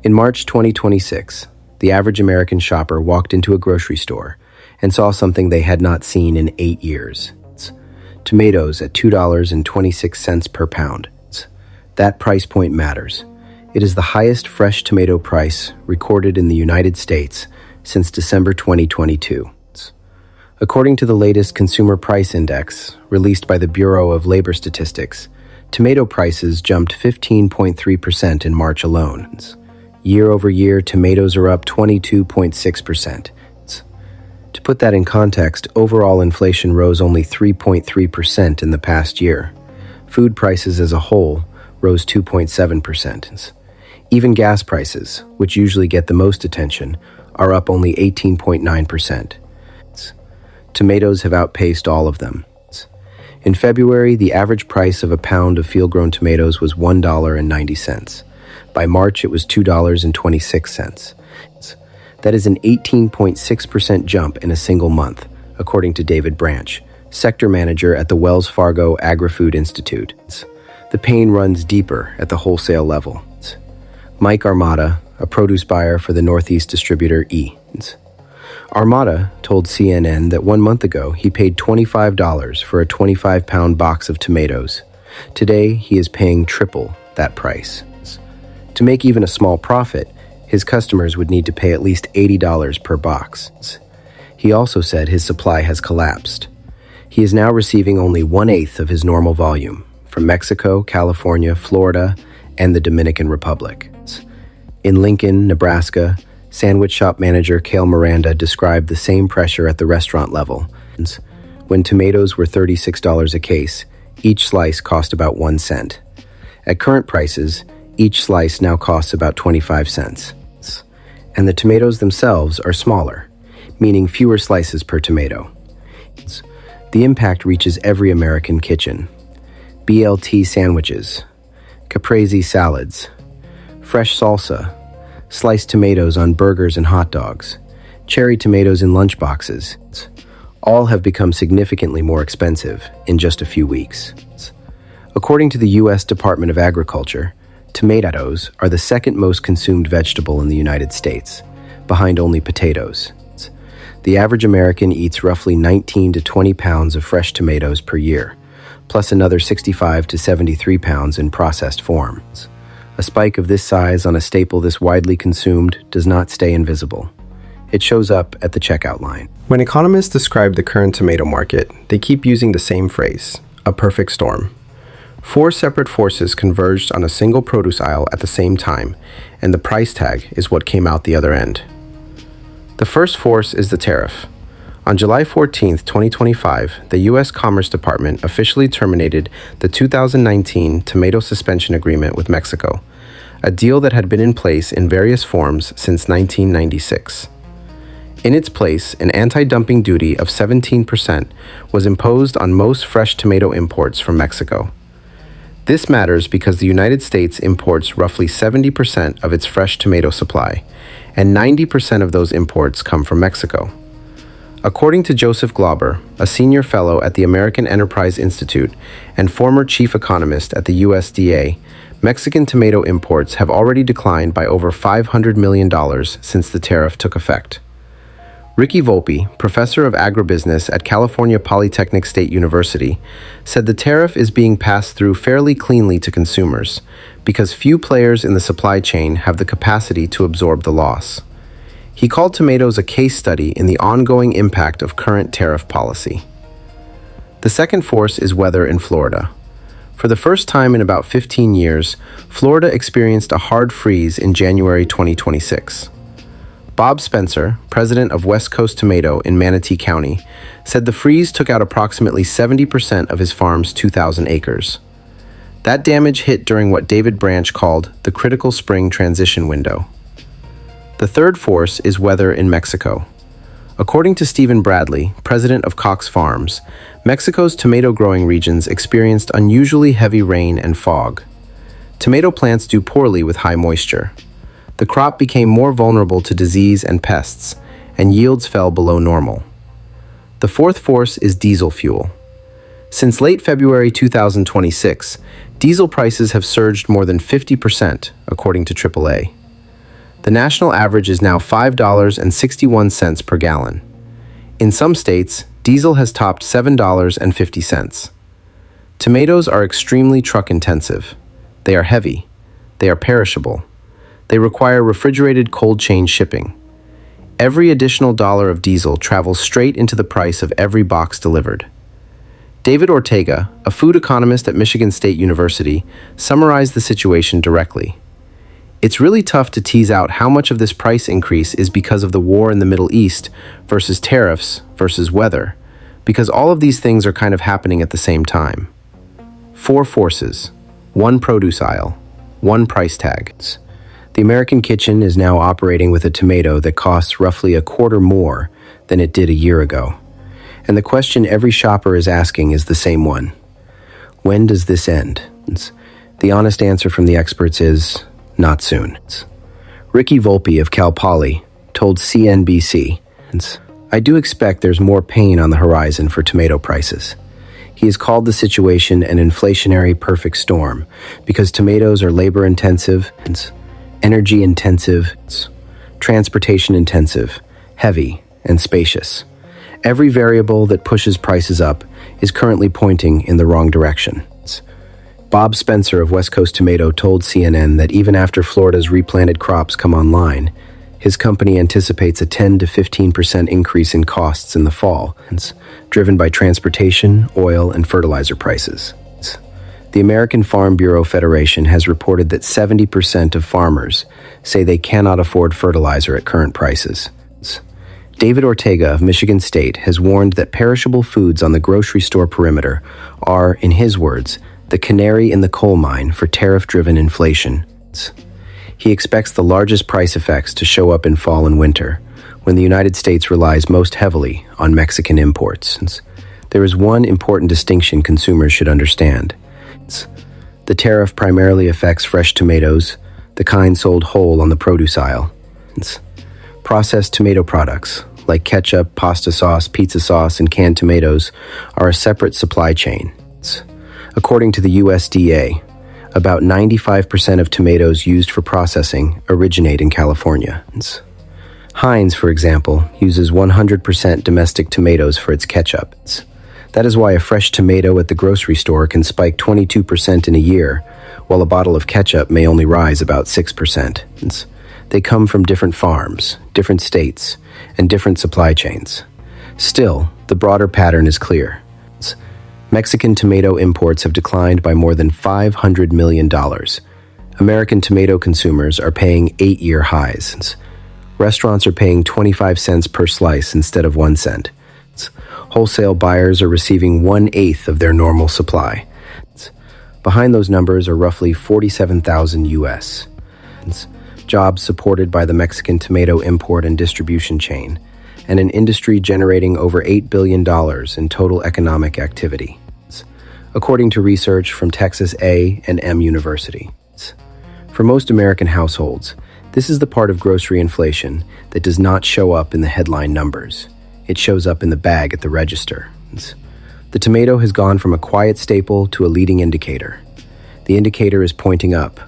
In March 2026, the average American shopper walked into a grocery store and saw something they had not seen in 8 years. Tomatoes at $2.26 per pound. That price point matters. It is the highest fresh tomato price recorded in the United States since December 2022. According to the latest Consumer Price Index, released by the Bureau of Labor Statistics, tomato prices jumped 15.3% in March alone. Year over year, tomatoes are up 22.6%. To put that in context, overall inflation rose only 3.3% in the past year. Food prices as a whole rose 2.7%. Even gas prices, which usually get the most attention, are up only 18.9%. Tomatoes have outpaced all of them. In February, the average price of a pound of field-grown tomatoes was $1.90. By March, it was $2.26. That is an 18.6% jump in a single month, according to David Branch, sector manager at the Wells Fargo Agri-Food Institute. The pain runs deeper at the wholesale level. Mike Armada, a produce buyer for the Northeast distributor E. Armada told CNN that 1 month ago he paid $25 for a 25-pound box of tomatoes. Today, he is paying triple that price. To make even a small profit, his customers would need to pay at least $80 per box. He also said his supply has collapsed. He is now receiving only 1/8 of his normal volume from Mexico, California, Florida, and the Dominican Republic. In Lincoln, Nebraska, sandwich shop manager Cale Miranda described the same pressure at the restaurant level. When tomatoes were $36 a case, each slice cost about 1 cent. At current prices, each slice now costs about 25 cents. And the tomatoes themselves are smaller, meaning fewer slices per tomato. The impact reaches every American kitchen. BLT sandwiches, caprese salads, fresh salsa, sliced tomatoes on burgers and hot dogs, cherry tomatoes in lunchboxes. All have become significantly more expensive in just a few weeks. According to the U.S. Department of Agriculture, tomatoes are the second most consumed vegetable in the United States, behind only potatoes. The average American eats roughly 19 to 20 pounds of fresh tomatoes per year, plus another 65 to 73 pounds in processed forms. A spike of this size on a staple this widely consumed does not stay invisible. It shows up at the checkout line. When economists describe the current tomato market, they keep using the same phrase, a perfect storm. 4 separate forces converged on a single produce aisle at the same time, and the price tag is what came out the other end. The first force is the tariff. On July 14, 2025, the U.S. Commerce Department officially terminated the 2019 Tomato Suspension Agreement with Mexico, a deal that had been in place in various forms since 1996. In its place, an anti-dumping duty of 17% was imposed on most fresh tomato imports from Mexico. This matters because the United States imports roughly 70% of its fresh tomato supply, and 90% of those imports come from Mexico. According to Joseph Glauber, a senior fellow at the American Enterprise Institute and former chief economist at the USDA, Mexican tomato imports have already declined by over $500 million since the tariff took effect. Ricky Volpe, professor of agribusiness at California Polytechnic State University, said the tariff is being passed through fairly cleanly to consumers because few players in the supply chain have the capacity to absorb the loss. He called tomatoes a case study in the ongoing impact of current tariff policy. The second force is weather in Florida. For the first time in about 15 years, Florida experienced a hard freeze in January 2026. Bob Spencer, president of West Coast Tomato in Manatee County, said the freeze took out approximately 70% of his farm's 2,000 acres. That damage hit during what David Branch called the critical spring transition window. The third force is weather in Mexico. According to Stephen Bradley, president of Cox Farms, Mexico's tomato growing regions experienced unusually heavy rain and fog. Tomato plants do poorly with high moisture. The crop became more vulnerable to disease and pests, and yields fell below normal. The fourth force is diesel fuel. Since late February 2026, Diesel prices have surged more than 50%, according to AAA. The national average is now $5.61 per gallon. In some states, diesel has topped $7.50. Tomatoes are extremely truck-intensive. They are heavy. They are perishable. They require refrigerated cold chain shipping. Every additional dollar of diesel travels straight into the price of every box delivered. David Ortega, a food economist at Michigan State University, summarized the situation directly. It's really tough to tease out how much of this price increase is because of the war in the Middle East versus tariffs versus weather, because all of these things are kind of happening at the same time. 4 forces, 1 produce aisle, 1 price tag. The American kitchen is now operating with a tomato that costs roughly a quarter more than it did a year ago. And the question every shopper is asking is the same one. When does this end? The honest answer from the experts is, not soon. Ricky Volpe of Cal Poly told CNBC, I do expect there's more pain on the horizon for tomato prices. He has called the situation an inflationary perfect storm because tomatoes are labor-intensive, energy-intensive, transportation-intensive, heavy, and spacious. Every variable that pushes prices up is currently pointing in the wrong direction. Bob Spencer of West Coast Tomato told CNN that even after Florida's replanted crops come online, his company anticipates a 10 to 15% increase in costs in the fall, driven by transportation, oil, and fertilizer prices. The American Farm Bureau Federation has reported that 70% of farmers say they cannot afford fertilizer at current prices. David Ortega of Michigan State has warned that perishable foods on the grocery store perimeter are, in his words, the canary in the coal mine for tariff-driven inflation. He expects the largest price effects to show up in fall and winter, when the United States relies most heavily on Mexican imports. There is one important distinction consumers should understand. The tariff primarily affects fresh tomatoes, the kind sold whole on the produce aisle. Processed tomato products, like ketchup, pasta sauce, pizza sauce, and canned tomatoes, are a separate supply chain. According to the USDA, about 95% of tomatoes used for processing originate in California. Heinz, for example, uses 100% domestic tomatoes for its ketchup. That is why a fresh tomato at the grocery store can spike 22% in a year, while a bottle of ketchup may only rise about 6%. They come from different farms, different states, and different supply chains. Still, the broader pattern is clear. Mexican tomato imports have declined by more than $500 million. American tomato consumers are paying 8-year highs. Restaurants are paying 25 cents per slice instead of 1 cent. Wholesale buyers are receiving 1/8 of their normal supply. Behind those numbers are roughly 47,000 U.S. jobs supported by the Mexican tomato import and distribution chain, and an industry generating over $8 billion in total economic activity, according to research from Texas A&M University. For most American households, this is the part of grocery inflation that does not show up in the headline numbers. It shows up in the bag at the register. The tomato has gone from a quiet staple to a leading indicator. The indicator is pointing up,